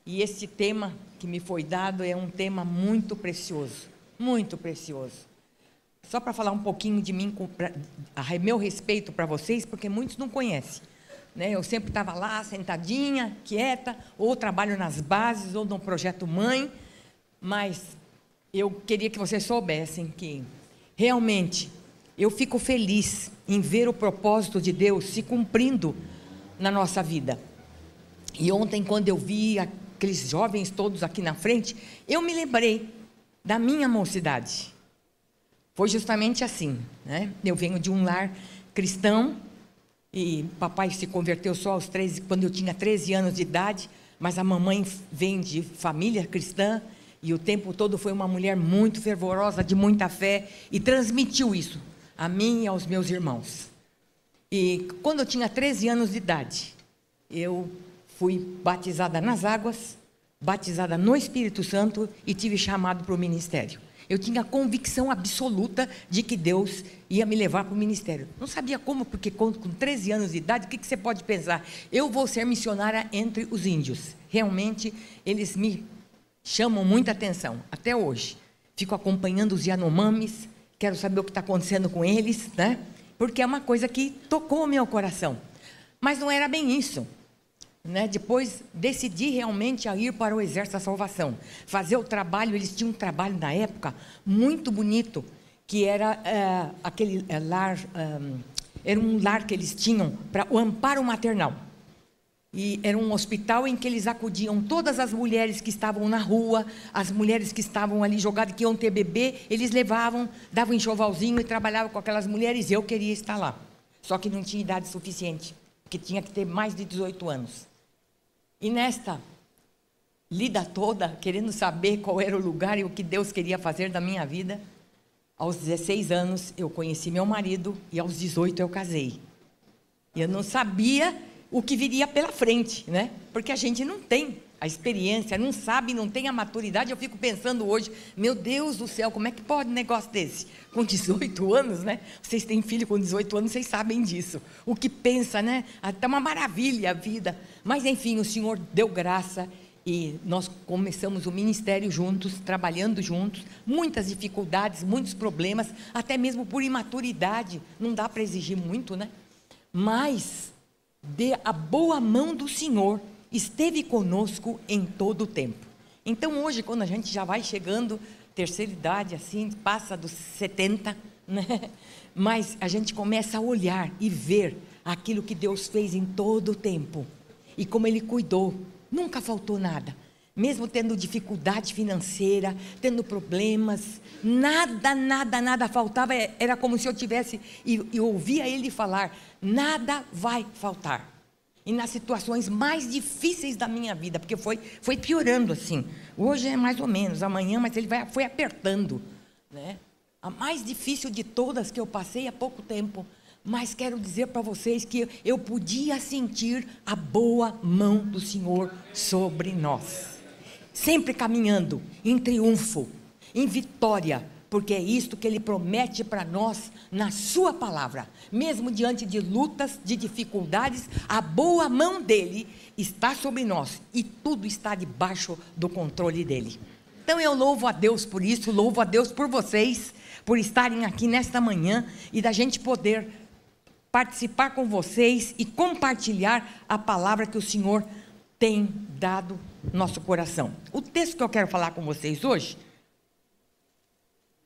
E esse tema que me foi dado é um tema muito precioso, muito precioso. Só para falar um pouquinho de mim, a meu respeito para vocês, porque muitos não conhecem, né? Eu sempre estava lá, sentadinha, quieta, ou trabalho nas bases, ou no Projeto Mãe, mas eu queria que vocês soubessem que, realmente, eu fico feliz em ver o propósito de Deus se cumprindo na nossa vida. E ontem, quando eu vi aqueles jovens todos aqui na frente, eu me lembrei da minha mocidade. Foi justamente assim, né? Eu venho de um lar cristão, e papai se converteu só aos 13, quando eu tinha 13 anos de idade, mas a mamãe vem de família cristã, e o tempo todo foi uma mulher muito fervorosa, de muita fé, e transmitiu isso a mim e aos meus irmãos. E quando eu tinha 13 anos de idade, eu fui batizada nas águas, batizada no Espírito Santo e tive chamado para o ministério. Eu tinha convicção absoluta de que Deus ia me levar para o ministério. Não sabia como, porque com 13 anos de idade, o que você pode pensar? Eu vou ser missionária entre os índios. Realmente, eles me chamam muita atenção, até hoje. Fico acompanhando os Yanomamis, quero saber o que está acontecendo com eles, né? Porque é uma coisa que tocou o meu coração. Mas não era bem isso, né? Depois decidi realmente a ir para o Exército da Salvação, fazer o trabalho. Eles tinham um trabalho na época muito bonito, que era aquele lar, era um lar que eles tinham para o amparo maternal. E era um hospital em que eles acudiam todas as mulheres que estavam na rua, as mulheres que estavam ali jogadas, que iam ter bebê, eles levavam, davam um enxovalzinho e trabalhavam com aquelas mulheres. Eu queria estar lá, só que não tinha idade suficiente, porque tinha que ter mais de 18 anos. E nesta lida toda, querendo saber qual era o lugar e o que Deus queria fazer da minha vida, aos 16 anos eu conheci meu marido e aos 18 eu casei. E eu não sabia o que viria pela frente, né? Porque a gente não tem a experiência, não sabe, não tem a maturidade. Eu fico pensando hoje, meu Deus do céu, como é que pode um negócio desse? Com 18 anos, né? Vocês têm filho com 18 anos, vocês sabem disso. O que pensa, né? Até uma maravilha a vida. Mas, enfim, o Senhor deu graça e nós começamos o ministério juntos, trabalhando juntos. Muitas dificuldades, muitos problemas, até mesmo por imaturidade. Não dá para exigir muito, né? Mas a boa mão do Senhor esteve conosco em todo o tempo. Então hoje, quando a gente já vai chegando, terceira idade, assim, passa dos 70, né? Mas a gente começa a olhar e ver aquilo que Deus fez em todo o tempo, e como Ele cuidou, nunca faltou nada, mesmo tendo dificuldade financeira, tendo problemas, nada faltava. Era como se eu tivesse, e ouvia Ele falar, nada vai faltar. E nas situações mais difíceis da minha vida, porque foi piorando assim, hoje é mais ou menos, amanhã, mas Ele foi apertando, né? A mais difícil de todas que eu passei há pouco tempo, mas quero dizer para vocês que eu podia sentir a boa mão do Senhor sobre nós, sempre caminhando em triunfo, em vitória, porque é isto que Ele promete para nós na sua palavra. Mesmo diante de lutas, de dificuldades, a boa mão dEle está sobre nós, e tudo está debaixo do controle dEle. Então eu louvo a Deus por isso, louvo a Deus por vocês, por estarem aqui nesta manhã, e da gente poder participar com vocês e compartilhar a palavra que o Senhor tem dado no nosso coração. O texto que eu quero falar com vocês hoje,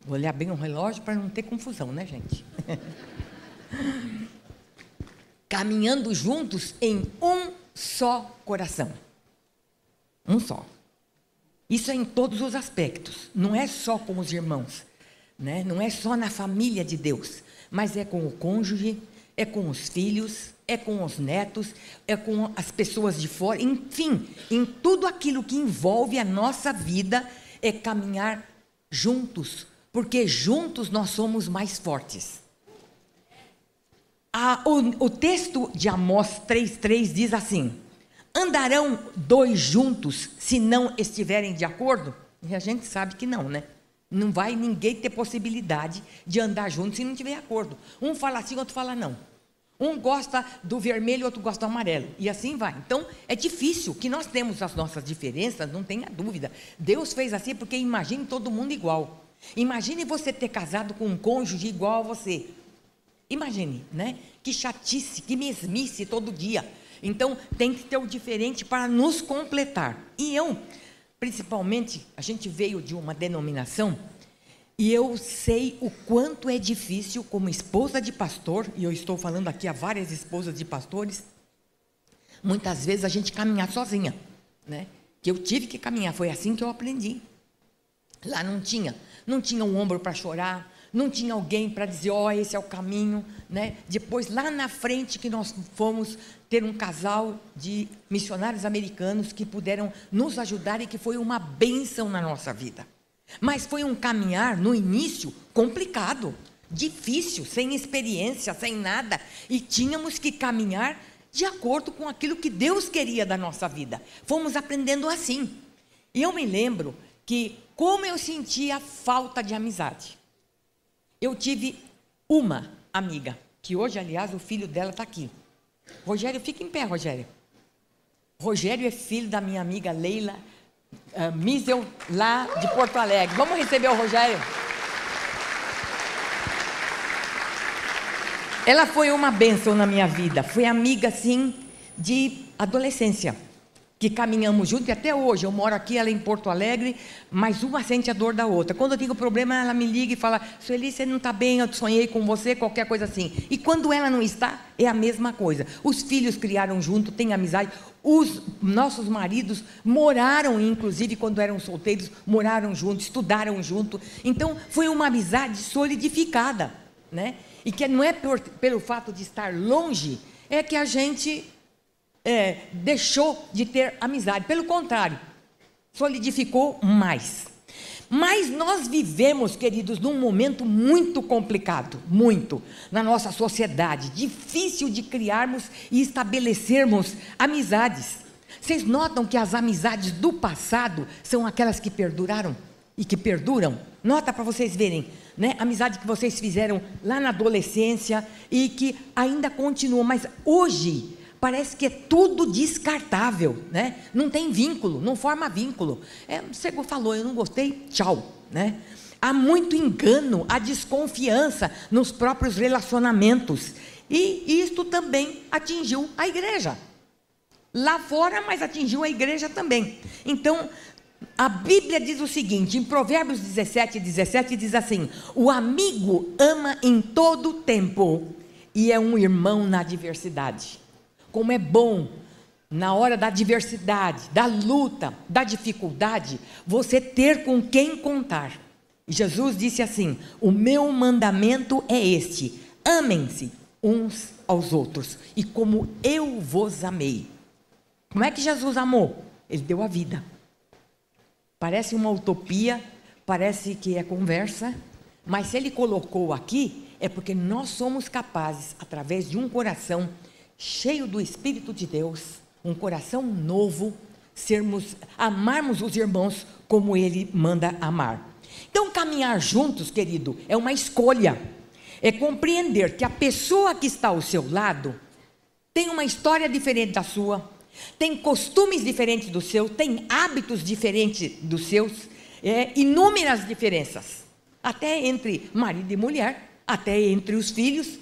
vou olhar bem o relógio para não ter confusão, né, gente? Caminhando juntos em um só coração. Um só. Isso é em todos os aspectos. Não é só com os irmãos, né? Não é só na família de Deus, mas é com o cônjuge, é com os filhos, é com os netos, é com as pessoas de fora. Enfim, em tudo aquilo que envolve a nossa vida, é caminhar juntos, porque juntos nós somos mais fortes. O texto de Amós 3,3 diz assim: andarão dois juntos se não estiverem de acordo? E a gente sabe que não, né? Não vai ninguém ter possibilidade de andar junto se não tiver acordo. Um fala assim, outro fala não. Um gosta do vermelho, outro gosta do amarelo. E assim vai. Então, é difícil, que nós temos as nossas diferenças, não tenha dúvida. Deus fez assim porque imagine todo mundo igual. Imagine você ter casado com um cônjuge igual a você. Imagine, né? Que chatice, que mesmice todo dia. Então, tem que ter o diferente para nos completar. E eu, principalmente, a gente veio de uma denominação, e eu sei o quanto é difícil, como esposa de pastor, e eu estou falando aqui a várias esposas de pastores, muitas vezes a gente caminhar sozinha, né? Que eu tive que caminhar, foi assim que eu aprendi. Lá não tinha um ombro para chorar, não tinha alguém para dizer, esse é o caminho, né? Depois, lá na frente, que nós fomos ter um casal de missionários americanos que puderam nos ajudar e que foi uma bênção na nossa vida. Mas foi um caminhar, no início, complicado, difícil, sem experiência, sem nada. E tínhamos que caminhar de acordo com aquilo que Deus queria da nossa vida. Fomos aprendendo assim. E eu me lembro que, como eu sentia falta de amizade. Eu tive uma amiga, que hoje, aliás, o filho dela está aqui. Rogério, fica em pé, Rogério. Rogério é filho da minha amiga Leila Misel, lá de Porto Alegre. Vamos receber o Rogério. Ela foi uma bênção na minha vida. Foi amiga, assim, de adolescência, que caminhamos juntos, e até hoje, eu moro aqui, ela em Porto Alegre, mas uma sente a dor da outra. Quando eu tenho problema, ela me liga e fala, Sueli, você não está bem, eu sonhei com você, qualquer coisa assim. E quando ela não está, é a mesma coisa. Os filhos criaram junto, têm amizade, os nossos maridos moraram, inclusive, quando eram solteiros, moraram juntos, estudaram junto. Então, foi uma amizade solidificada, né? E que não é pelo fato de estar longe, é que a gente deixou de ter amizade. Pelo contrário, solidificou mais. Mas nós vivemos, queridos, num momento muito complicado, muito, na nossa sociedade, difícil de criarmos e estabelecermos amizades. Vocês notam que as amizades do passado são aquelas que perduraram e que perduram? Nota para vocês verem, né? Amizade que vocês fizeram lá na adolescência e que ainda continuam, mas hoje parece que é tudo descartável, né? Não tem vínculo, não forma vínculo. Você falou, eu não gostei, tchau, né? Há muito engano, há desconfiança nos próprios relacionamentos. E isto também atingiu a igreja. Lá fora, mas atingiu a igreja também. Então, a Bíblia diz o seguinte, em Provérbios 17 diz assim, o amigo ama em todo tempo e é um irmão na adversidade. Como é bom, na hora da adversidade, da luta, da dificuldade, você ter com quem contar. Jesus disse assim, o meu mandamento é este, amem-se uns aos outros, e como eu vos amei. Como é que Jesus amou? Ele deu a vida. Parece uma utopia, parece que é conversa, mas se ele colocou aqui, é porque nós somos capazes, através de um coração cheio do Espírito de Deus, um coração novo, amarmos os irmãos como Ele manda amar. Então, caminhar juntos, querido, é uma escolha, é compreender que a pessoa que está ao seu lado tem uma história diferente da sua, tem costumes diferentes do seu, tem hábitos diferentes dos seus, inúmeras diferenças, até entre marido e mulher, até entre os filhos,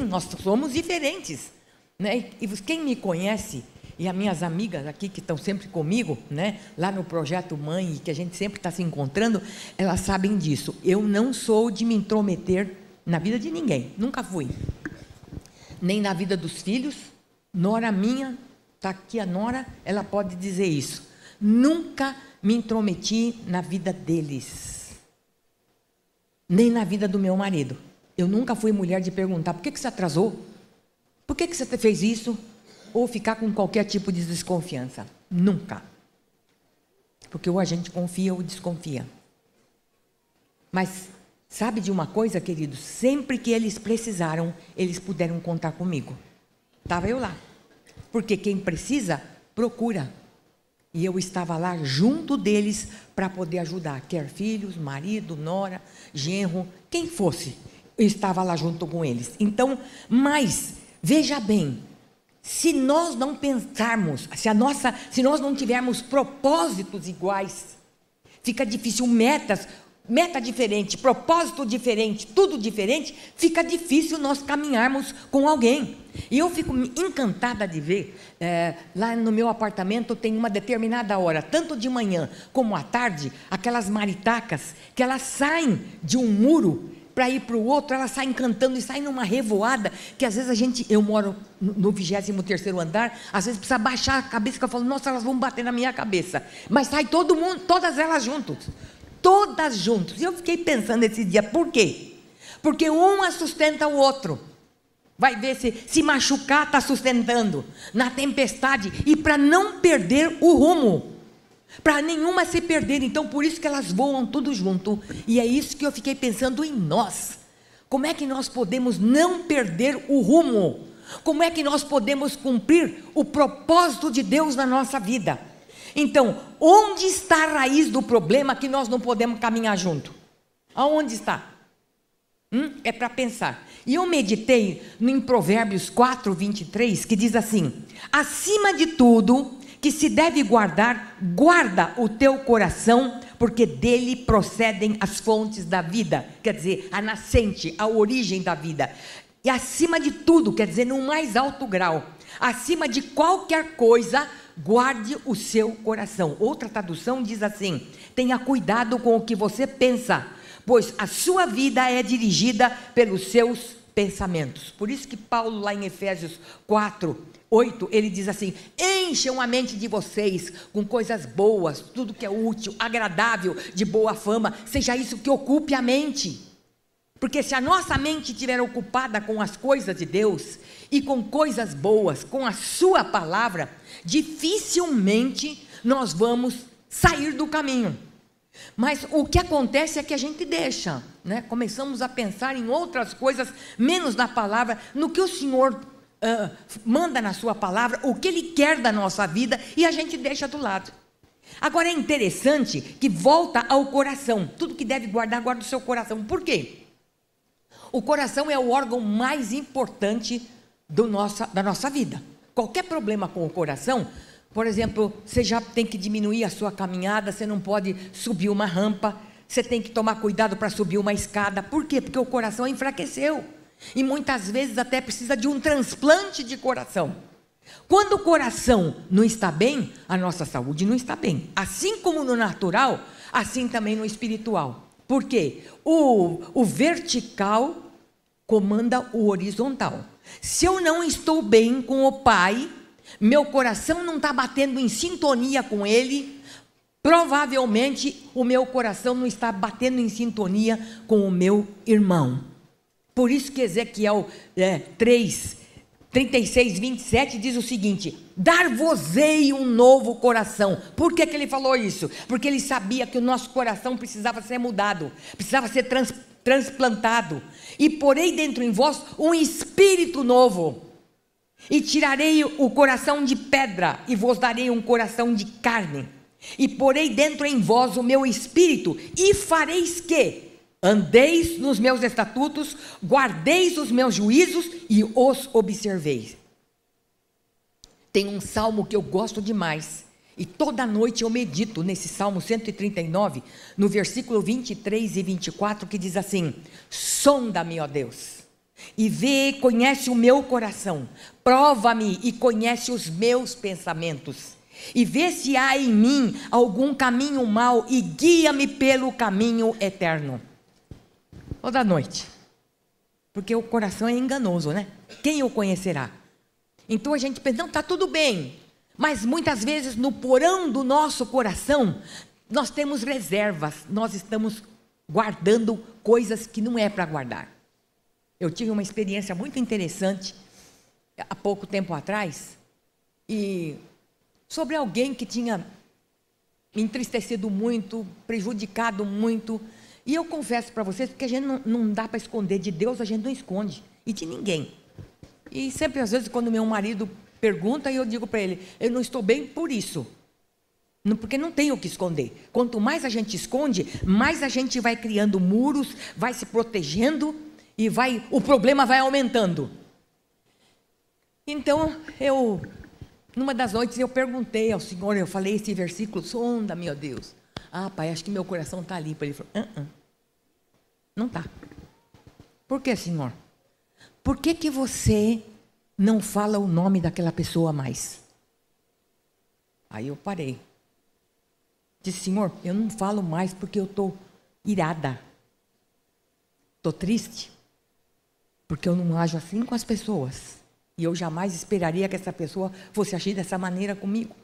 nós somos diferentes. Né? E quem me conhece, e as minhas amigas aqui que estão sempre comigo, né? Lá no Projeto Mãe, que a gente sempre está se encontrando, elas sabem disso. Eu não sou de me intrometer na vida de ninguém, nunca fui. Nem na vida dos filhos, nora minha, está aqui a nora, ela pode dizer isso. Nunca me intrometi na vida deles, nem na vida do meu marido. Eu nunca fui mulher de perguntar, por que você atrasou? Por que você fez isso? Ou ficar com qualquer tipo de desconfiança. Nunca. Porque ou a gente confia ou desconfia. Mas sabe de uma coisa, queridos? Sempre que eles precisaram, eles puderam contar comigo. Estava eu lá. Porque quem precisa, procura. E eu estava lá junto deles para poder ajudar. Quer filhos, marido, nora, genro, quem fosse. Eu estava lá junto com eles. Então, mas Veja bem, se nós não pensarmos, se nós não tivermos propósitos iguais, fica difícil, meta diferente, propósito diferente, tudo diferente, fica difícil nós caminharmos com alguém. E eu fico encantada de ver, lá no meu apartamento tem uma determinada hora, tanto de manhã como à tarde, aquelas maritacas, que elas saem de um muro para ir para o outro, elas saem cantando e saem numa revoada, que às vezes eu moro no 23º andar, às vezes precisa baixar a cabeça, que eu falo, nossa, elas vão bater na minha cabeça, mas sai todo mundo, todas elas juntas, e eu fiquei pensando esse dia, por quê? Porque uma sustenta o outro, vai ver se machucar, está sustentando, na tempestade, e para não perder o rumo, para nenhuma se perder, então por isso que elas voam tudo junto, e é isso que eu fiquei pensando em nós, como é que nós podemos não perder o rumo, como é que nós podemos cumprir o propósito de Deus na nossa vida? Então, onde está a raiz do problema que nós não podemos caminhar junto? Aonde está? É para pensar. E eu meditei em Provérbios 4:23, que diz assim: acima de tudo que se deve guardar, guarda o teu coração, porque dele procedem as fontes da vida, quer dizer, a nascente, a origem da vida. E acima de tudo, quer dizer, no mais alto grau, acima de qualquer coisa, guarde o seu coração. Outra tradução diz assim: tenha cuidado com o que você pensa, pois a sua vida é dirigida pelos seus pensamentos. Por isso que Paulo, lá em Efésios 4:8, ele diz assim: encham a mente de vocês com coisas boas, tudo que é útil, agradável, de boa fama, seja isso que ocupe a mente. Porque se a nossa mente estiver ocupada com as coisas de Deus, e com coisas boas, com a sua palavra, dificilmente nós vamos sair do caminho. Mas o que acontece é que a gente deixa, né? Começamos a pensar em outras coisas, menos na palavra, no que o Senhor manda na sua palavra, o que Ele quer da nossa vida, e a gente deixa do lado. Agora é interessante que volta ao coração, tudo que deve guardar, guarda o seu coração. Por quê? O coração é o órgão mais importante da nossa vida. Qualquer problema com o coração, por exemplo, você já tem que diminuir a sua caminhada, você não pode subir uma rampa, você tem que tomar cuidado para subir uma escada. Por quê? Porque o coração enfraqueceu. E muitas vezes até precisa de um transplante de coração. Quando o coração não está bem, a nossa saúde não está bem. Assim como no natural, assim também no espiritual. Por quê? O vertical comanda o horizontal. Se eu não estou bem com o Pai, meu coração não está batendo em sintonia com Ele, provavelmente o meu coração não está batendo em sintonia com o meu irmão. Por isso que Ezequiel 36:27 diz o seguinte: dar-vos-ei um novo coração. Por que ele falou isso? Porque ele sabia que o nosso coração precisava ser mudado, precisava ser transplantado, e porei dentro em vós um espírito novo, e tirarei o coração de pedra, e vos darei um coração de carne, e porei dentro em vós o meu espírito, e fareis que andeis nos meus estatutos, guardeis os meus juízos e os observeis. Tem um salmo que eu gosto demais, e toda noite eu medito nesse Salmo 139, no versículo 23 e 24, que diz assim: sonda-me, ó Deus, e vê, conhece o meu coração, prova-me e conhece os meus pensamentos, e vê se há em mim algum caminho mau, e guia-me pelo caminho eterno. Toda noite, porque o coração é enganoso, né? Quem o conhecerá? Então a gente pensa, não, está tudo bem, mas muitas vezes no porão do nosso coração, nós temos reservas, nós estamos guardando coisas que não é para guardar. Eu tive uma experiência muito interessante, há pouco tempo atrás, e sobre alguém que tinha me entristecido muito, prejudicado muito. E eu confesso para vocês, porque a gente não dá para esconder, de Deus a gente não esconde, e de ninguém. E sempre, às vezes, quando meu marido pergunta, eu digo para ele, eu não estou bem por isso, porque não tenho o que esconder. Quanto mais a gente esconde, mais a gente vai criando muros, vai se protegendo, e o problema vai aumentando. Então, numa das noites, eu perguntei ao Senhor, eu falei esse versículo, sonda, meu Deus. Ah, pai, acho que meu coração está limpo. Ele falou, não está. Por que, Senhor? Por que você não fala o nome daquela pessoa mais? Aí eu parei. Disse, Senhor, eu não falo mais porque eu estou irada. Estou triste. Porque eu não ajo assim com as pessoas. E eu jamais esperaria que essa pessoa fosse agir dessa maneira comigo.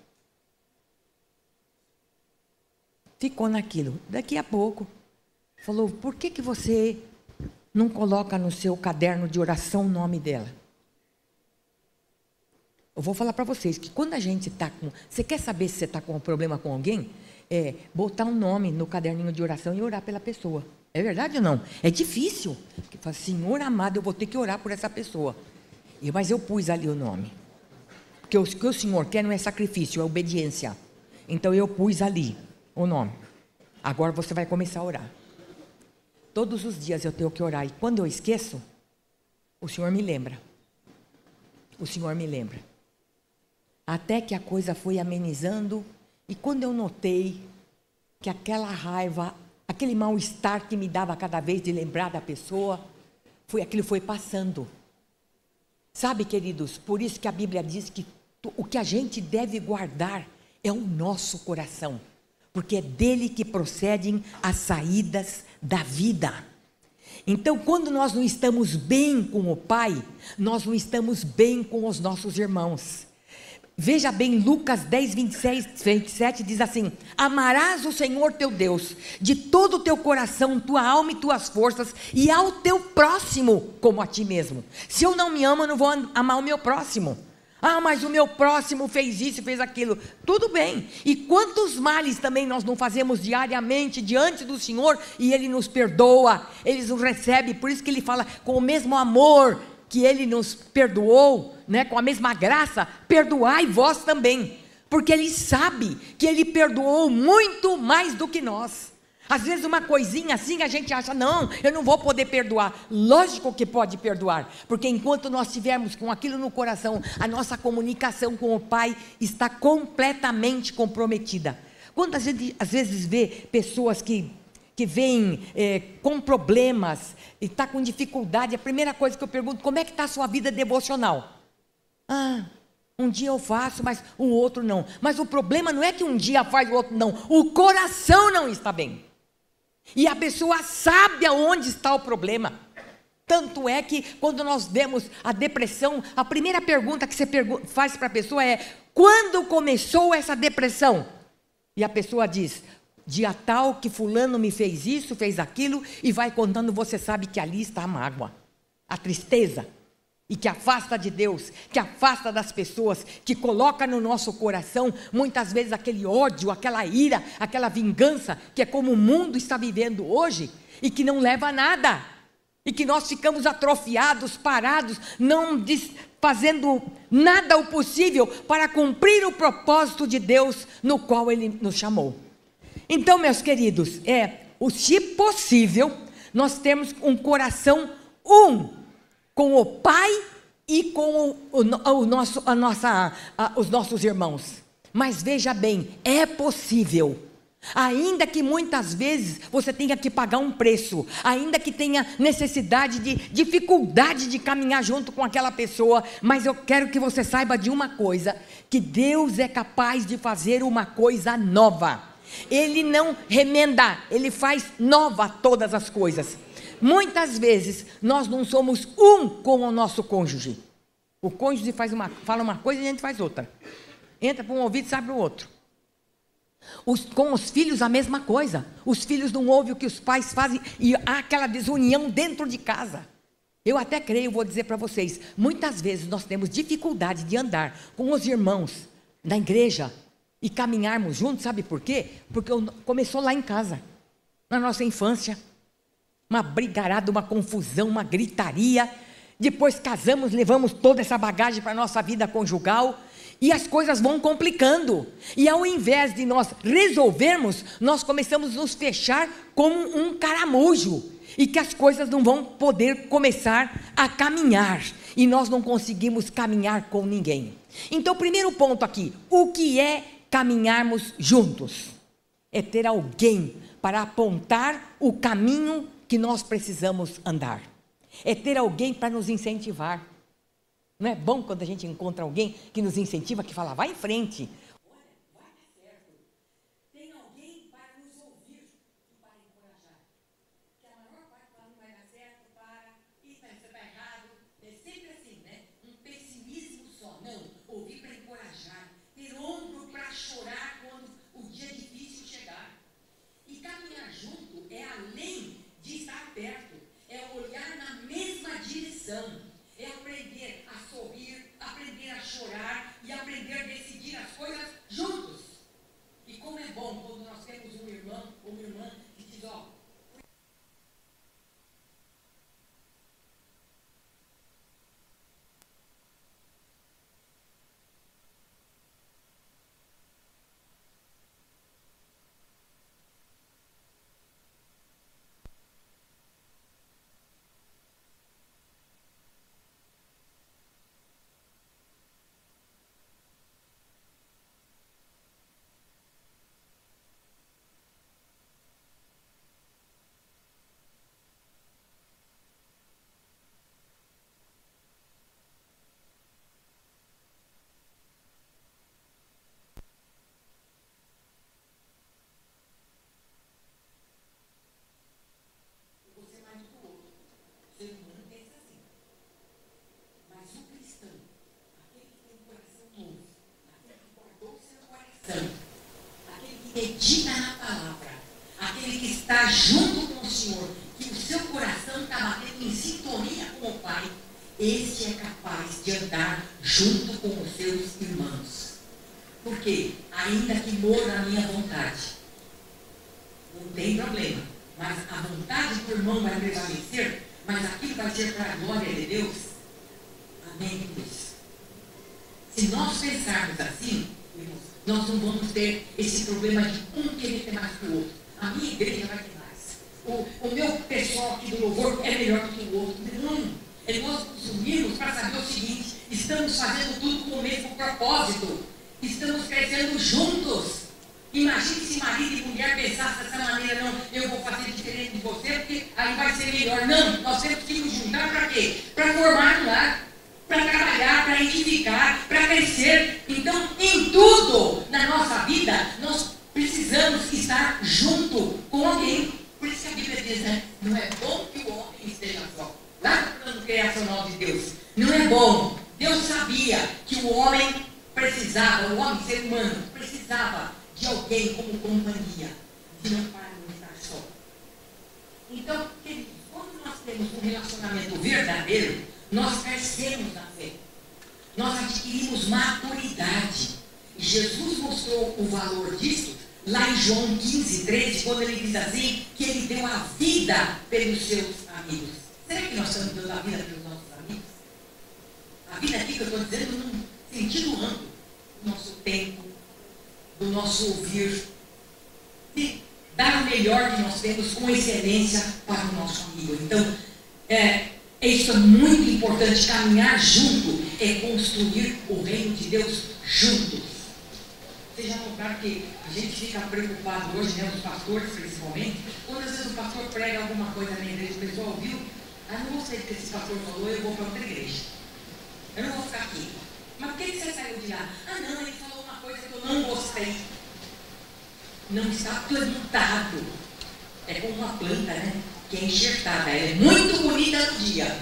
Ficou naquilo. Daqui a pouco, falou, por que você não coloca no seu caderno de oração o nome dela? Eu vou falar para vocês que quando a gente está com... Você quer saber se você está com um problema com alguém? Botar um nome no caderninho de oração e orar pela pessoa. É verdade ou não? É difícil. Porque fala, Senhor amado, eu vou ter que orar por essa pessoa. Mas eu pus ali o nome. Porque o que o Senhor quer não é sacrifício, é obediência. Então eu pus ali o nome. Agora você vai começar a orar. Todos os dias eu tenho que orar. E quando eu esqueço, o Senhor me lembra. O Senhor me lembra. Até que a coisa foi amenizando. E quando eu notei que aquela raiva, aquele mal-estar que me dava cada vez de lembrar da pessoa, aquilo foi passando. Sabe, queridos, por isso que a Bíblia diz que o que a gente deve guardar é o nosso coração. Porque é dele que procedem as saídas da vida. Então, quando nós não estamos bem com o Pai, nós não estamos bem com os nossos irmãos. Veja bem, Lucas 10, 27 diz assim, amarás o Senhor teu Deus, de todo o teu coração, tua alma e tuas forças, e ao teu próximo, como a ti mesmo. Se eu não me amo, eu não vou amar o meu próximo. Ah, mas o meu próximo fez isso, fez aquilo. Tudo bem. E quantos males também nós não fazemos diariamente diante do Senhor, e Ele nos perdoa, Ele nos recebe. Por isso que Ele fala, com o mesmo amor que Ele nos perdoou, né, com a mesma graça, perdoai vós também. Porque Ele sabe que Ele perdoou muito mais do que nós. Às vezes uma coisinha assim a gente acha, não, eu não vou poder perdoar. Lógico que pode perdoar, porque enquanto nós estivermos com aquilo no coração, a nossa comunicação com o Pai está completamente comprometida. Quantas vezes, às vezes vê pessoas que vêm com problemas, e está com dificuldade, a primeira coisa que eu pergunto, como é que está a sua vida devocional? Ah, um dia eu faço, mas o outro não. Mas o problema não é que um dia faz, o outro não. O coração não está bem. E a pessoa sabe aonde está o problema. Tanto é que quando nós vemos a depressão, a primeira pergunta que você faz para a pessoa é, quando começou essa depressão? E a pessoa diz, dia tal que fulano me fez isso, fez aquilo, e vai contando, você sabe que ali está a mágoa, a tristeza, e que afasta de Deus, que afasta das pessoas, que coloca no nosso coração, muitas vezes aquele ódio, aquela ira, aquela vingança, que é como o mundo está vivendo hoje, e que não leva a nada, e que nós ficamos atrofiados, parados, não fazendo nada o possível para cumprir o propósito de Deus, no qual Ele nos chamou. Então, meus queridos, se possível, nós temos um coração com o Pai e com os nossos irmãos. Mas veja bem, é possível. Ainda que muitas vezes você tenha que pagar um preço, ainda que tenha necessidade de dificuldade de caminhar junto com aquela pessoa, mas eu quero que você saiba de uma coisa, que Deus é capaz de fazer uma coisa nova. Ele não remenda, Ele faz nova todas as coisas. Muitas vezes nós não somos com o nosso cônjuge. O cônjuge fala uma coisa e a gente faz outra. Entra por um ouvido e sai para o outro. Com os filhos a mesma coisa. Os filhos não ouvem o que os pais fazem e há aquela desunião dentro de casa. Eu até creio, vou dizer para vocês, muitas vezes nós temos dificuldade de andar com os irmãos da igreja e caminharmos juntos, sabe por quê? Porque começou lá em casa, na nossa infância. Uma brigarada, uma confusão, uma gritaria. Depois casamos, levamos toda essa bagagem para a nossa vida conjugal. E as coisas vão complicando. E ao invés de nós resolvermos, nós começamos a nos fechar como um caramujo. E que as coisas não vão poder começar a caminhar. e nós não conseguimos caminhar com ninguém. Então, primeiro ponto aqui, o que é caminharmos juntos? É ter alguém para apontar o caminho que nós precisamos andar. É ter alguém para nos incentivar. Não é bom quando a gente encontra alguém que nos incentiva, que fala, vai em frente. Olha, vai dar certo. Tem alguém para nos ouvir e para encorajar. Que a maior parte fala, não vai dar certo, isso está errado. É sempre assim, né? Um pessimismo só. Não, ouvir para encorajar. Ter ombro para chorar quando o dia difícil chegar. E caminhar junto é além de estar perto. É olhar na mesma direção. É aprender a sorrir, aprender a chorar e aprender a decidir as coisas juntos. E como é bom quando nós temos um irmão ou uma irmã que diz, ó, aquele que medita na palavra, aquele que está junto com o Senhor, que o seu coração está batendo em sintonia com o Pai, esse é capaz de andar junto com os seus irmãos. Porque, ainda que morra a minha vontade, não tem problema, mas a vontade do irmão vai prevalecer, mas aquilo vai ser para a glória de Deus. Amém, Deus? Se nós pensarmos assim, nós não vamos ter esse problema de um querer ter mais que o outro. A minha igreja vai ter mais. O meu pessoal aqui do louvor é melhor do que o outro. Não. É nós nos unirmos para saber o seguinte: estamos fazendo tudo com o mesmo propósito. Estamos crescendo juntos. Imagine se marido e mulher pensassem dessa maneira, não, eu vou fazer diferente de você, porque aí vai ser melhor. Não, nós temos que nos juntar para quê? Para formar um lar. Para trabalhar, para edificar, para crescer. Então, em tudo na nossa vida, nós precisamos estar junto com alguém. Por isso que a Bíblia diz, né? Não é bom que o homem esteja só. Lá no plano criacional de Deus. Não é bom. Deus sabia que o homem precisava, o homem, ser humano, precisava de alguém como companhia. De não para não estar só. Então, queridos, quando nós temos um relacionamento verdadeiro, nós crescemos na fé. Nós adquirimos maturidade. E Jesus mostrou o valor disso lá em João 15, 13, quando ele diz assim, que ele deu a vida pelos seus amigos. Será que nós estamos dando a vida pelos nossos amigos? A vida aqui que eu estou dizendo num sentido amplo. Do nosso tempo, do nosso ouvir. De dar o melhor que nós temos com excelência para o nosso amigo. Então, isso é muito importante. Caminhar junto é construir o reino de Deus juntos. Vocês já notaram que a gente fica preocupado hoje, né, os pastores principalmente, quando às vezes o pastor prega alguma coisa na igreja, o pessoal ouviu, não gostei do que esse pastor falou, eu vou para outra igreja. Eu não vou ficar aqui. Mas por que você saiu de lá? Não, ele falou uma coisa que eu não gostei. Não está plantado. É como uma planta, né? Que é enxertada. Ela é muito bonita no dia,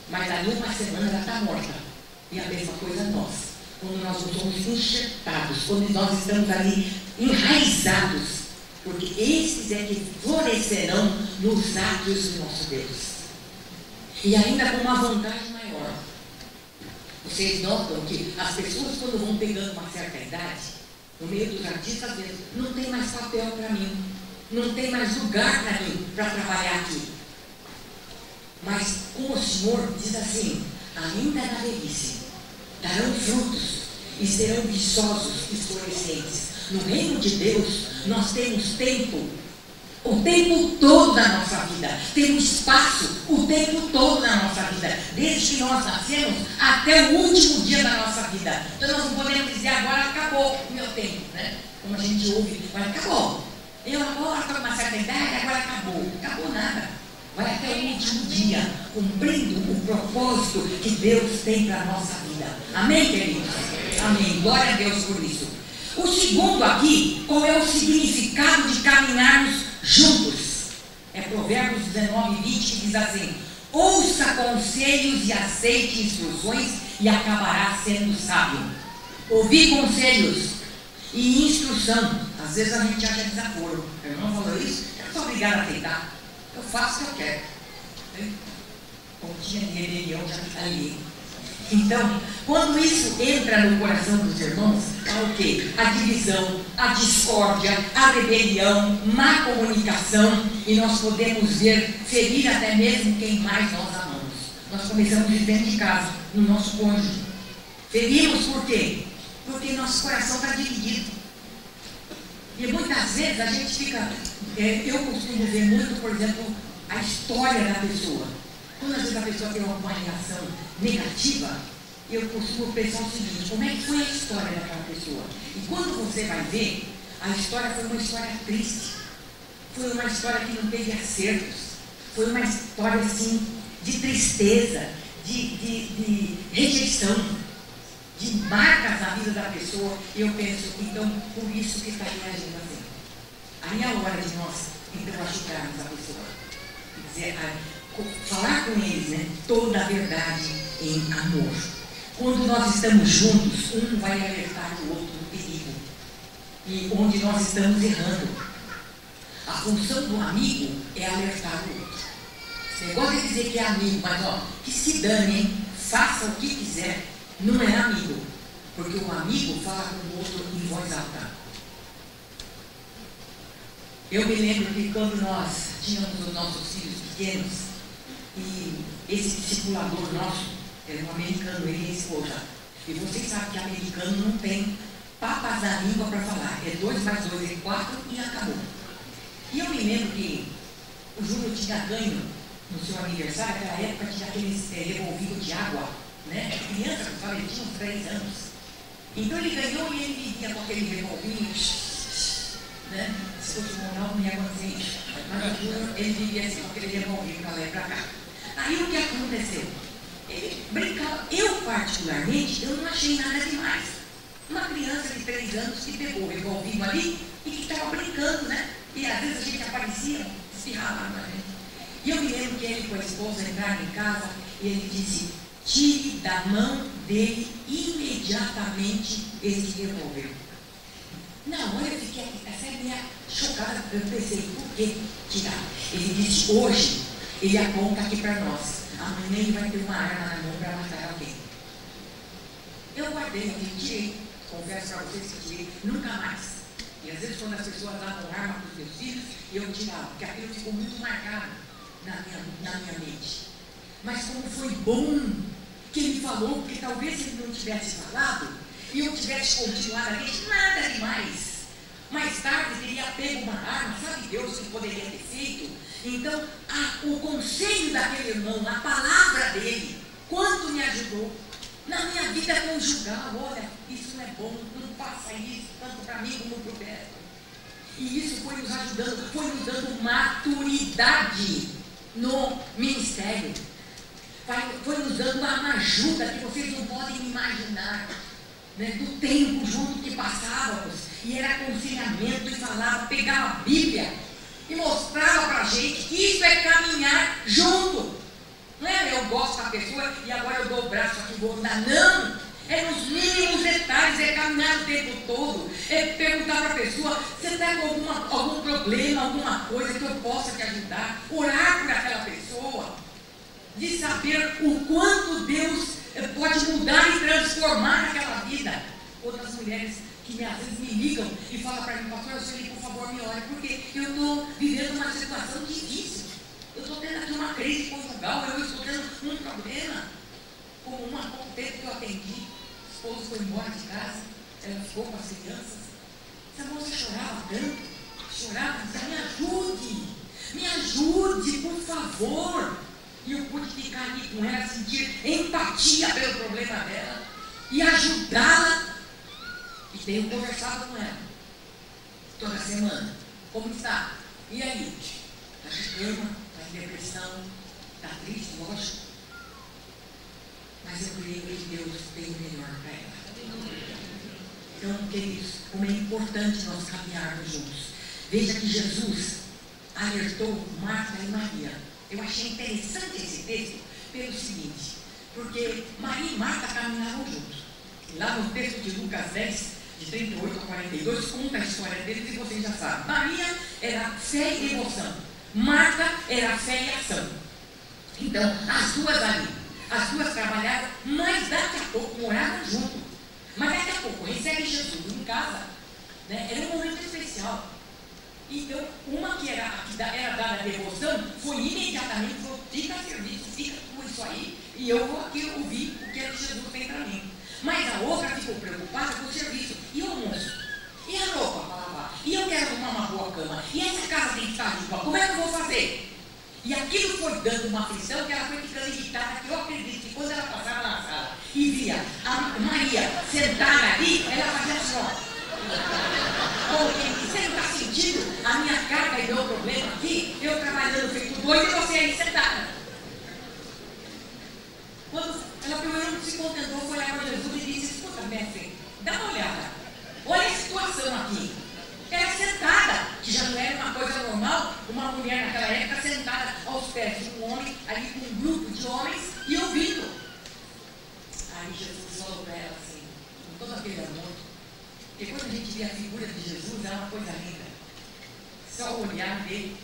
mas ali uma semana ela está morta. E a mesma coisa nós. Quando nós não somos enxertados, quando nós estamos ali enraizados, porque esses é que florescerão nos atos do nosso Deus. E ainda com uma vantagem maior. Vocês notam que as pessoas, quando vão pegando uma certa idade, no meio dos artistas mesmo, não tem mais papel para mim. Não tem mais lugar para mim, para trabalhar aqui. Mas com o Senhor diz assim, ainda na velhice, darão frutos e serão viçosos e florescentes. No reino de Deus, nós temos tempo o tempo todo da nossa vida. Tem um espaço o tempo todo na nossa vida, desde que nós nascemos até o último dia da nossa vida. Então nós não podemos dizer agora acabou o meu tempo, né? Como a gente ouve, agora acabou. Eu agora estou com uma certa idade, agora acabou. Acabou nada. Vai até o último dia, cumprindo o propósito que Deus tem para a nossa vida. Amém, queridos? Amém. Glória a Deus por isso. O segundo aqui, qual é o significado de caminharmos juntos? É Provérbios 19, 20, que diz assim: ouça conselhos e aceite instruções e acabará sendo sábio. Ouvir conselhos e instrução. Às vezes a gente acha desaforo. Eu não falou isso, eu sou obrigado a aceitar. Eu faço o que eu quero. Como tinha de rebelião, já me falei. Então, quando isso entra no coração dos irmãos, há o quê? A divisão, a discórdia, a rebelião, má comunicação, e nós podemos ver ferir até mesmo quem mais nós amamos. Nós começamos de dentro de casa, no nosso cônjuge. Ferimos por quê? Porque nosso coração está dividido. E muitas vezes a gente fica... eu costumo ver muito, por exemplo, a história da pessoa. Quando às vezes a pessoa tem uma reação negativa, eu costumo pensar o seguinte: como é que foi a história daquela pessoa? E quando você vai ver, a história foi uma história triste, foi uma história que não teve acertos, foi uma história assim de tristeza, de rejeição, de marcas na vida da pessoa. E eu penso, então, por isso que está reagindo assim. Aí é a hora de nós, então, ajudarmos a pessoa. Quer dizer, falar com eles, né, toda a verdade em amor. Quando nós estamos juntos, um vai alertar o outro do perigo e onde nós estamos errando. A função do amigo é alertar o outro. Esse negócio de dizer que é amigo, mas ó, que se dane, hein? Faça o que quiser, não é amigo, porque o amigo fala com o outro em voz alta. Eu me lembro que quando nós tínhamos os nossos filhos pequenos, e esse discipulador nosso era um americano, ele e a esposa. E vocês sabem que americano não tem papas na língua para falar. É 2 mais 2 é 4 e acabou. E eu me lembro que o Júnior tinha ganho no seu aniversário, naquela época tinha aqueles revolvido de água, né? Criança, sabe, ele tinha uns 3 anos. Então ele ganhou e ele vivia com aquele revolvinho, né? Se fosse um monal, não ia acontecer. Mas o Júnior, ele vivia assim com aquele revolvinho para lá e para cá. Aí o que aconteceu? Ele brincava. Eu, particularmente, eu não achei nada demais. Uma criança de 3 anos que pegou o revolvinho ali e que estava brincando, né? E às vezes a gente aparecia, espirrava na gente. E eu me lembro que ele com a esposa entraram em casa e ele disse: tire da mão dele imediatamente esse revólver. Na hora eu fiquei meio chocada, eu pensei, por que tirar? Ele disse: hoje ele aponta aqui para nós, amanhã ele vai ter uma arma na mão para matar alguém. Eu guardei, eu tirei, confesso para vocês que tirei, nunca mais. E às vezes quando as pessoas davam arma para os meus filhos, eu tirava, porque aquilo ficou muito marcado na minha mente. Mas como foi bom que ele falou, porque talvez se ele não tivesse falado, e eu tivesse continuado ali, nada demais. Mais tarde teria pego uma arma, sabe Deus o que poderia ter feito? Então, o conselho daquele irmão, a palavra dele, quanto me ajudou na minha vida conjugal. Olha, isso não é bom, não faça isso, tanto para mim como para o Beto. E isso foi nos ajudando, foi nos dando maturidade no ministério. Foi nos dando uma ajuda que vocês não podem imaginar, né, do tempo junto que passávamos, e era aconselhamento, e falava, pegava a Bíblia e mostrava para a gente que isso é caminhar junto. Não é eu gosto da pessoa e agora eu dou o braço aqui e vou andar. Não! É nos mínimos detalhes, é caminhar o tempo todo, é perguntar para a pessoa: você está com algum problema, alguma coisa que eu possa te ajudar? Orar por aquela pessoa, de saber o quanto Deus pode mudar e transformar aquela vida. Outras mulheres que às vezes me ligam e falam para mim: pastor, você por favor me ore, porque eu estou vivendo uma situação difícil. Eu estou tendo aqui uma crise conjugal, eu estou tendo um problema. Como há pouco tempo que eu atendi, o esposo foi embora de casa, ela ficou com as crianças. Essa moça chorava tanto, chorava, dizia: me ajude. Me ajude, por favor. E eu pude ficar ali com ela, sentir empatia pelo problema dela e ajudá-la. E tenho conversado com ela toda semana. Como está? E aí? Está de cama? Está em depressão? Está triste? Lógico. Mas eu creio que Deus tem o melhor para ela. Então, queridos, como é importante nós caminharmos juntos. Veja que Jesus alertou Marta e Maria. Eu achei interessante esse texto pelo seguinte, porque Maria e Marta caminharam juntos. Lá no texto de Lucas 10, de 38 a 42, conta a história deles e vocês já sabem. Maria era fé e devoção. Marta era fé e ação. Então, as duas ali, as duas trabalharam, mas daqui a pouco moravam juntos. Mas daqui a pouco recebe Jesus em casa, né? Era um momento especial. Então, uma que era dada a devoção, foi imediatamente, falou, fica a serviço, fica com isso aí, e eu vou aqui ouvir o que é que Jesus tem para mim. Mas a outra ficou preocupada com o serviço. E o almoço? E a roupa para lavar? E eu quero arrumar uma boa cama? E essa casa tem que estar limpa? Como é que eu vou fazer? E aquilo foi dando uma aflição que ela foi ficando irritada, que eu acredito que quando ela passava na sala e via a Maria sentada ali, ela fazia assim, ó. Porque você não está sentindo a minha carga e meu problema aqui? Eu trabalhando feito doido e você aí sentada. Quando ela primeiro não se contentou, foi lá para Jesus e disse, escuta, mestre, dá uma olhada. Olha a situação aqui. Ela sentada, que já não era uma coisa normal, uma mulher naquela época sentada aos pés de um homem, ali com um grupo de homens, e ouvindo. Aí Jesus falou para ela assim, com todo aquele amor, porque quando a gente vê a figura de Jesus, é uma coisa linda. Só o olhar dele.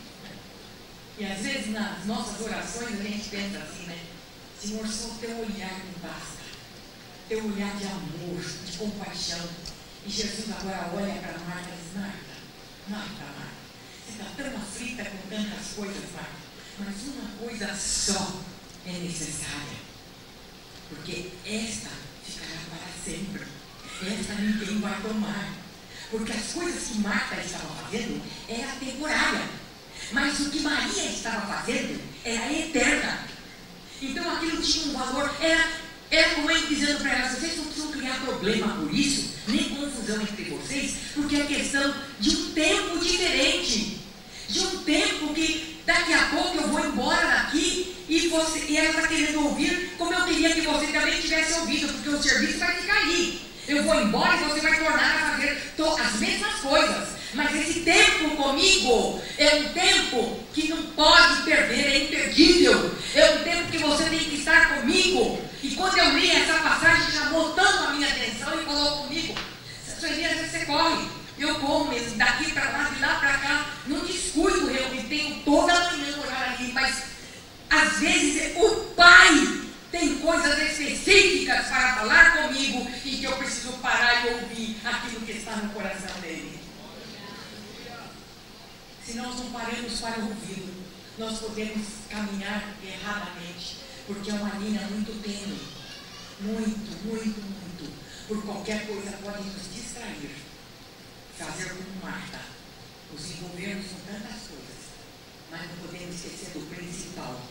E às vezes nas nossas orações a gente pensa assim, né? Senhor, só o teu olhar me basta. Teu olhar de amor, de compaixão. E Jesus agora olha para Marta e diz, Marta, você está tão aflita com tantas coisas, Marta. Mas uma coisa só é necessária. Porque esta ficará para sempre. Esta ninguém vai tomar. Porque as coisas que Marta estava fazendo era temporária. Mas o que Maria estava fazendo era eterna. Então aquilo tinha um valor, era como ele dizendo para ela, vocês não precisam criar problema por isso, nem confusão entre vocês, porque é questão de um tempo diferente. De um tempo que daqui a pouco eu vou embora daqui e ela está querendo ouvir como eu queria que você também tivesse ouvido, porque o serviço vai ficar aí. Eu vou embora e você vai tornar a fazer as mesmas coisas. Mas esse tempo comigo é um tempo que não pode perder, é imperdível. É um tempo que você tem que estar comigo. E quando eu li essa passagem, chamou tanto a minha atenção e falou comigo, às vezes você corre, eu corro mesmo, daqui para lá, de lá para cá, não descuido, eu tenho toda a manhã orar ali, mas às vezes o Pai tem coisas específicas para falar comigo e que eu preciso parar e ouvir aquilo que está no coração dele. Se nós não paramos para ouvi-lo, nós podemos caminhar erradamente, porque é uma linha muito tênue, muito. Por qualquer coisa pode nos distrair, fazer como Marta, nos envolvermos com tantas coisas, mas não podemos esquecer do principal,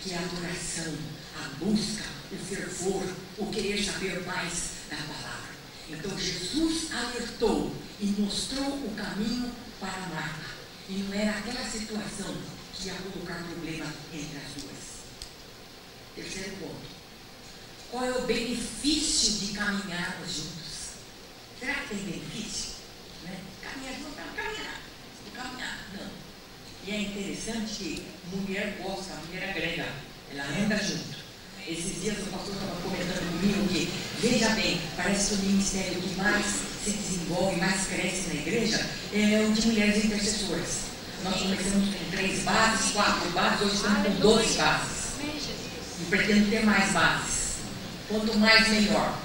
que é a adoração, a busca, o fervor, o querer saber mais da palavra. Então Jesus alertou e mostrou o caminho para Marta. E não era aquela situação que ia colocar problema entre as duas. Terceiro ponto. Qual é o benefício de caminharmos juntos? Será que tem benefício? Né? Caminhar junto, não caminhar. Não. E é interessante que mulher gosta, a mulher agrega, ela anda junto. Esses dias o pastor estava comentando comigo que, veja bem, parece que o ministério que mais se desenvolve, mais cresce na igreja, é o de mulheres intercessoras. Nós começamos com 3 bases, 4 bases, hoje estamos com 12 bases. E pretendo ter mais bases. Quanto mais, melhor.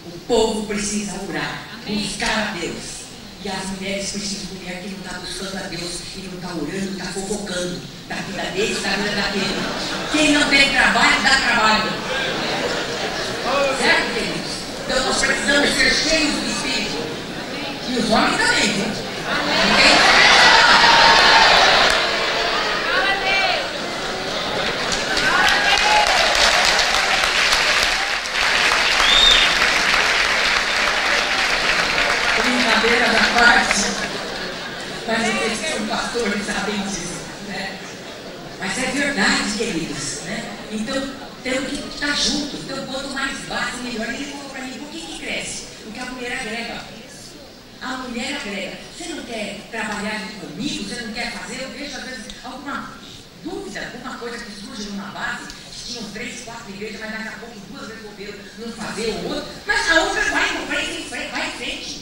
O povo precisa orar, buscar a Deus. E as mulheres precisam de mulher que não está buscando a Deus e não está orando, está fofocando da vida deles, da vida daquele. Quem não tem trabalho, dá trabalho. Certo, queridos? Então nós precisamos ser cheios do Espírito. E os homens também, viu? os pastores sabem disso, né? Mas é verdade, queridos, né? Então, temos que estar juntos. Então, quanto mais base, melhor. Ele falou para mim, por que cresce? Porque a mulher agrega. A mulher agrega. Você não quer trabalhar comigo? Você não quer fazer? Eu vejo, às vezes, alguma dúvida, alguma coisa que surge numa base. Tinham 3, 4 igrejas, mas daqui a pouco 2 resolveram não fazer o outro. Mas a outra vai em frente.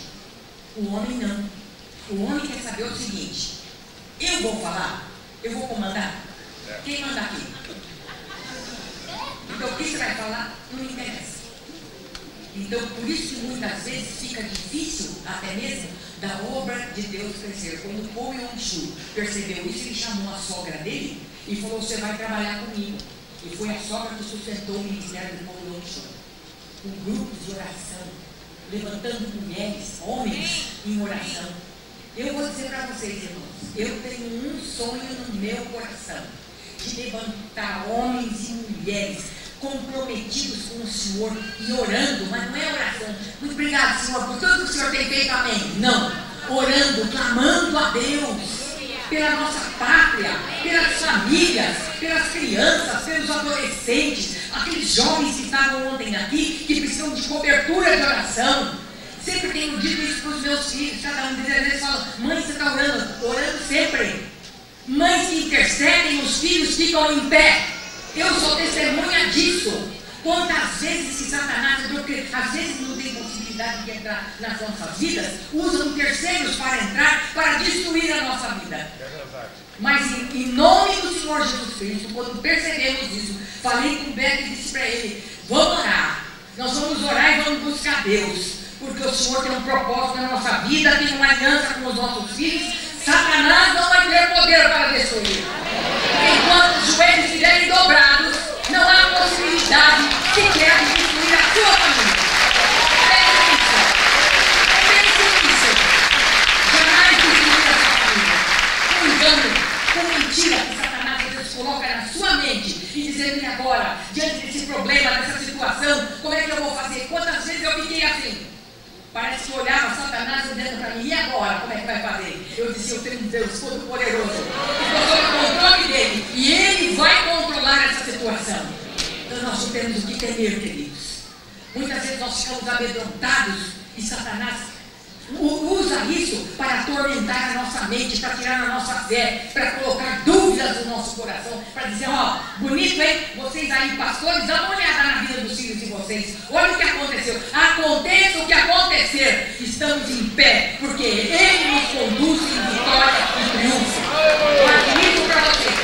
O homem não. O homem quer saber o seguinte: eu vou falar? Eu vou comandar? Quem manda aqui? Então, o que você vai falar? Não interessa. Então, por isso que muitas vezes fica difícil, até mesmo, da obra de Deus crescer. Quando Paul Yong-Chu percebeu isso, ele chamou a sogra dele e falou: você vai trabalhar comigo. E foi a sogra que sustentou o ministério do Paul Yong-Chu. Com grupos de oração, levantando mulheres, homens em oração. Eu vou dizer para vocês, irmãos, eu tenho um sonho no meu coração, de levantar homens e mulheres comprometidos com o Senhor e orando, mas não é oração. Muito obrigado, Senhor, por tudo que o Senhor tem feito, amém. Não, orando, clamando a Deus, pela nossa pátria, pelas famílias, pelas crianças, pelos adolescentes, aqueles jovens que estavam ontem aqui, que precisam de cobertura de oração. Sempre tenho dito isso para os meus filhos, cada um deles às vezes fala: mãe, você está orando? Orando sempre. Mães que intercedem, os filhos ficam em pé. Eu sou testemunha disso. Quantas vezes que Satanás, porque às vezes não tem possibilidade de entrar nas nossas vidas, usam terceiros para entrar, para destruir a nossa vida. Mas em nome do Senhor Jesus Cristo, quando percebemos isso, falei com o Beto e disse para ele: vamos orar. Nós vamos orar e vamos buscar Deus, porque o Senhor tem um propósito na nossa vida, tem uma aliança com os nossos filhos. Satanás não vai ter poder para destruir. Enquanto os joelhos estiverem dobrados, não há possibilidade sequer de destruir a sua família. Pense nisso. Jamais destruir a sua família. Com engano, com mentira que Satanás às vezes coloca na sua mente e dizendo: e agora, diante desse problema, dessa situação, como é que eu vou fazer? Quantas vezes eu fiquei assim? Parece que olhava Satanás dizendo para mim: e agora, como é que vai fazer? Eu disse: eu tenho um Deus todo-poderoso, que estou sob o controle dele, e ele vai controlar essa situação. Então nós não temos o que temer, queridos. Muitas vezes nós ficamos amedrontados e Satanás usa isso para atormentar a nossa mente, para tirar a nossa fé, para colocar dúvidas no nosso coração, para dizer: ó, bonito, hein? Vocês aí, pastores, dá uma olhada na vida dos filhos de vocês. Olha o que aconteceu. Aconteça o que acontecer, estamos em pé, porque Ele nos conduz em vitória e triunfo. Magnífico para vocês.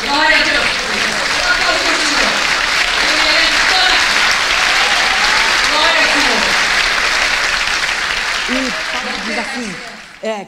Glória a Deus. Aplausos ao Senhor. Ele merece toda a glória ao Senhor. E Paulo diz assim,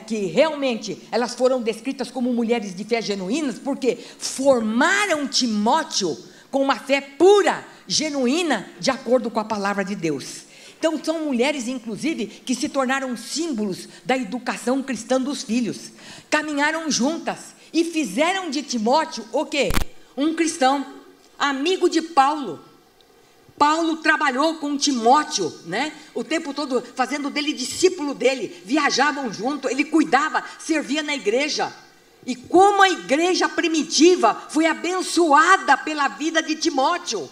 que realmente elas foram descritas como mulheres de fé genuínas, porque formaram Timóteo com uma fé pura, genuína, de acordo com a palavra de Deus. Então são mulheres, inclusive, que se tornaram símbolos da educação cristã dos filhos. Caminharam juntas e fizeram de Timóteo o quê? Um cristão, amigo de Paulo. Paulo trabalhou com Timóteo, né? O tempo todo fazendo dele discípulo dele, viajavam junto, ele cuidava, servia na igreja. E como a igreja primitiva foi abençoada pela vida de Timóteo.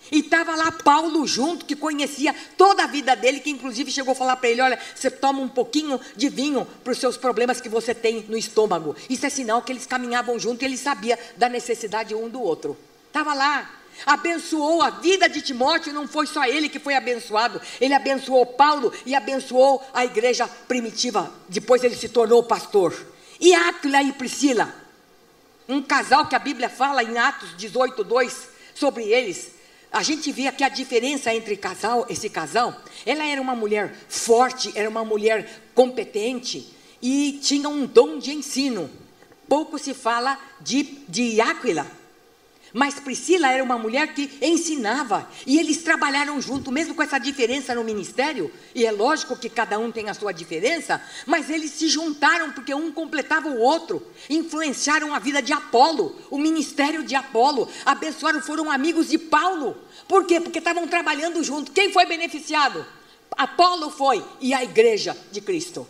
E estava lá Paulo junto, que conhecia toda a vida dele, que inclusive chegou a falar para ele: olha, você toma um pouquinho de vinho para os seus problemas que você tem no estômago. Isso é sinal que eles caminhavam junto e ele sabia da necessidade um do outro. Estava lá. Abençoou a vida de Timóteo. Não foi só ele que foi abençoado, ele abençoou Paulo e abençoou a igreja primitiva. Depois ele se tornou pastor. E Áquila e Priscila, um casal que a Bíblia fala em Atos 18:2 sobre eles. A gente vê aqui a diferença entre esse casal. Ela era uma mulher forte, era uma mulher competente e tinha um dom de ensino. Pouco se fala de Áquila. Mas Priscila era uma mulher que ensinava, e eles trabalharam junto, mesmo com essa diferença no ministério, e é lógico que cada um tem a sua diferença, mas eles se juntaram, porque um completava o outro, influenciaram a vida de Apolo, o ministério de Apolo, abençoaram, foram amigos de Paulo. Por quê? Porque estavam trabalhando junto. Quem foi beneficiado? Apolo foi, e a igreja de Cristo.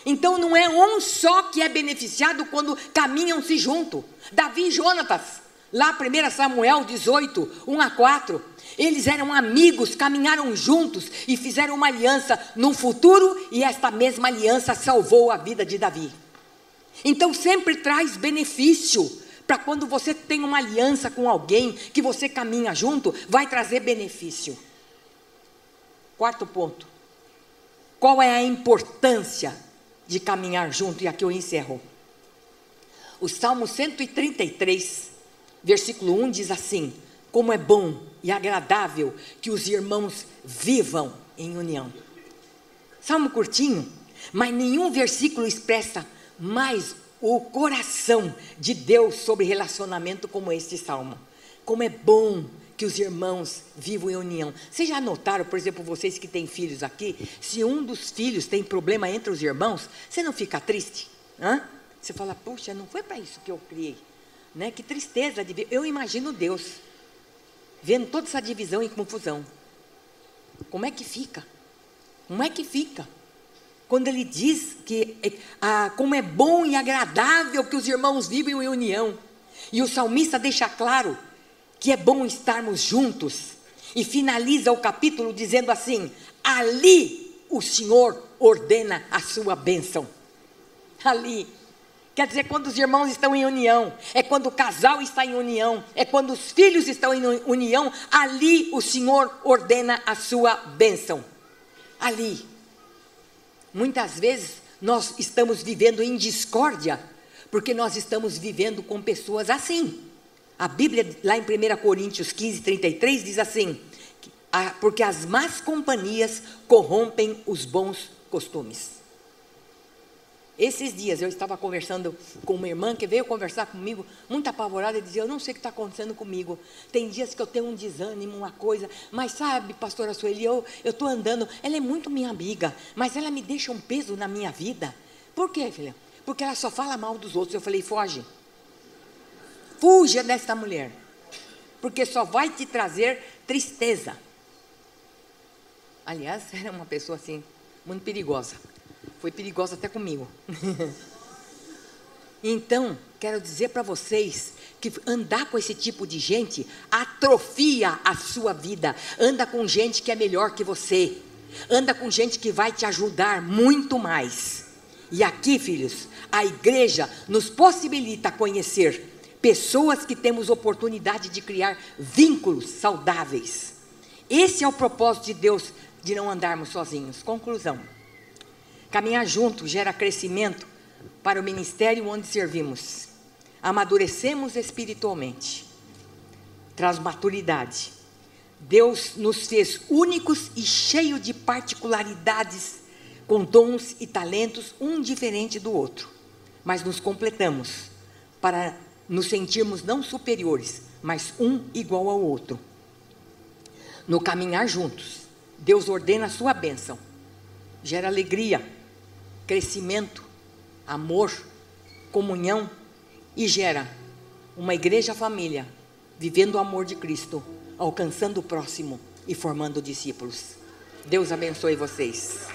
Então não é um só que é beneficiado quando caminham-se junto. Davi e Jonatas, lá 1 Samuel 18, 1-4, eles eram amigos, caminharam juntos e fizeram uma aliança no futuro, e esta mesma aliança salvou a vida de Davi. Então sempre traz benefício, para quando você tem uma aliança com alguém, que você caminha junto, vai trazer benefício. Quarto ponto, qual é a importância de caminhar junto? E aqui eu encerro. O Salmo 133, versículo 1 diz assim: como é bom e agradável que os irmãos vivam em união. Salmo curtinho, mas nenhum versículo expressa mais o coração de Deus sobre relacionamento como este salmo. Como é bom que os irmãos vivam em união. Vocês já notaram, por exemplo, vocês que têm filhos aqui, se um dos filhos tem problema entre os irmãos, você não fica triste? Você fala, puxa, não foi para isso que eu criei, né? Que tristeza de ver. Eu imagino Deus vendo toda essa divisão e confusão. Como é que fica? Como é que fica? Quando ele diz que como é bom e agradável que os irmãos vivam em união. E o salmista deixa claro que é bom estarmos juntos. E finaliza o capítulo dizendo assim: ali o Senhor ordena a sua bênção. Ali. Quer dizer, quando os irmãos estão em união, é quando o casal está em união, é quando os filhos estão em união, ali o Senhor ordena a sua bênção. Ali. Muitas vezes nós estamos vivendo em discórdia, porque nós estamos vivendo com pessoas assim. A Bíblia, lá em 1 Coríntios 15, 33, diz assim: porque as más companhias corrompem os bons costumes. Esses dias eu estava conversando com uma irmã que veio conversar comigo, muito apavorada, e dizia: eu não sei o que está acontecendo comigo, tem dias que eu tenho um desânimo, uma coisa, mas sabe, pastora Sueli, eu estou andando, ela é muito minha amiga, mas ela me deixa um peso na minha vida. Por quê, filha? Porque ela só fala mal dos outros. Eu falei: foge, fuja desta mulher, porque só vai te trazer tristeza. Aliás, era uma pessoa assim, muito perigosa. Foi perigosa até comigo. Então, quero dizer para vocês que andar com esse tipo de gente atrofia a sua vida. Anda com gente que é melhor que você. Anda com gente que vai te ajudar muito mais. E aqui, filhos, a igreja nos possibilita conhecer pessoas que temos oportunidade de criar vínculos saudáveis. Esse é o propósito de Deus, de não andarmos sozinhos. Conclusão. Caminhar junto gera crescimento para o ministério onde servimos. Amadurecemos espiritualmente. Traz maturidade. Deus nos fez únicos e cheios de particularidades, com dons e talentos, um diferente do outro. Mas nos completamos para nos sentirmos não superiores, mas um igual ao outro. No caminhar juntos, Deus ordena a sua bênção. Gera alegria, crescimento, amor, comunhão, e gera uma igreja-família, vivendo o amor de Cristo, alcançando o próximo e formando discípulos. Deus abençoe vocês.